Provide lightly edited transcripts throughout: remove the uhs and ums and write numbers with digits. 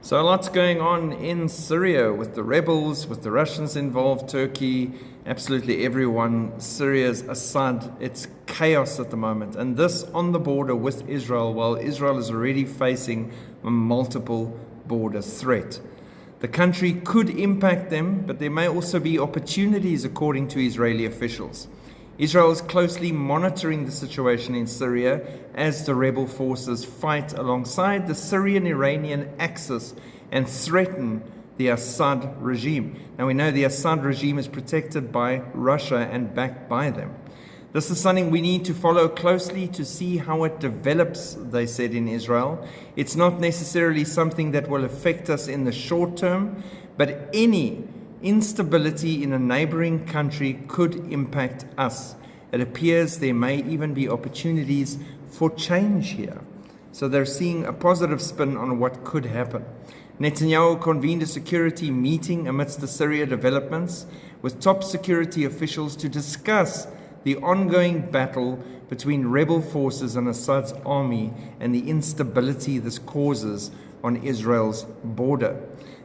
So a lot's going on in Syria with the rebels, with the Russians involved, Turkey, absolutely everyone. Syria's Assad, it's chaos at the moment. And this on the border with Israel, while Israel is already facing a multiple border threat. The country could impact them, but there may also be opportunities, according to Israeli officials. Israel is closely monitoring the situation in Syria as the rebel forces fight alongside the Syrian-Iranian axis and threaten the Assad regime. Now we know the Assad regime is protected by Russia and backed by them. This is something we need to follow closely to see how it develops, they said in Israel. It's not necessarily something that will affect us in the short term, but any instability in a neighboring country could impact us. It appears there may even be opportunities for change here. So they're seeing a positive spin on what could happen. Netanyahu convened a security meeting amidst the Syria developments with top security officials to discuss the ongoing battle between rebel forces and Assad's army and the instability this causes on Israel's border.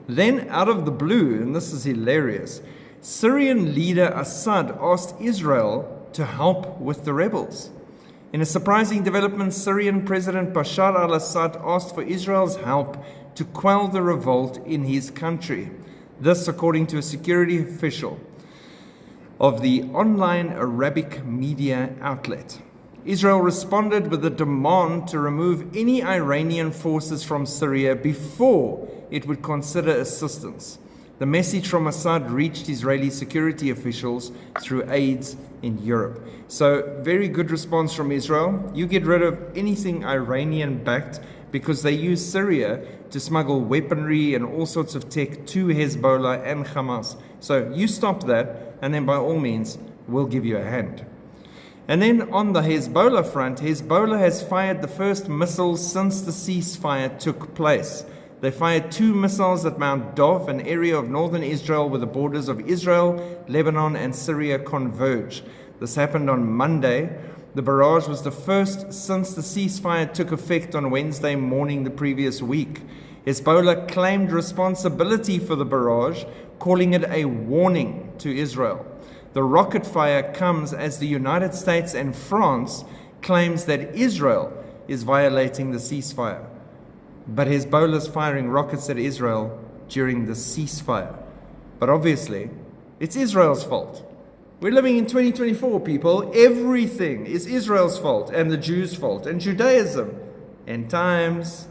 Then, out of the blue, and this is hilarious, Syrian leader Assad asked Israel to help with the rebels. In a surprising development, Syrian President Bashar al-Assad asked for Israel's help to quell the revolt in his country. This, according to a security official of the online Arabic media outlet. Israel responded with a demand to remove any Iranian forces from Syria before it would consider assistance. The message from Assad reached Israeli security officials through aides in Europe. So, very good response from Israel. You get rid of anything Iranian-backed because they use Syria to smuggle weaponry and all sorts of tech to Hezbollah and Hamas. So, you stop that, and then by all means, we'll give you a hand. And then on the Hezbollah front, Hezbollah has fired the first missiles since the ceasefire took place. They fired 2 missiles at Mount Dov, an area of northern Israel where the borders of Israel, Lebanon, and Syria converge. This happened on Monday. The barrage was the first since the ceasefire took effect on Wednesday morning the previous week. Hezbollah claimed responsibility for the barrage, calling it a warning to Israel. The rocket fire comes as the United States and France claims that Israel is violating the ceasefire. But Hezbollah is firing rockets at Israel during the ceasefire. But obviously, it's Israel's fault. We're living in 2024, people. Everything is Israel's fault and the Jews' fault and Judaism. End times.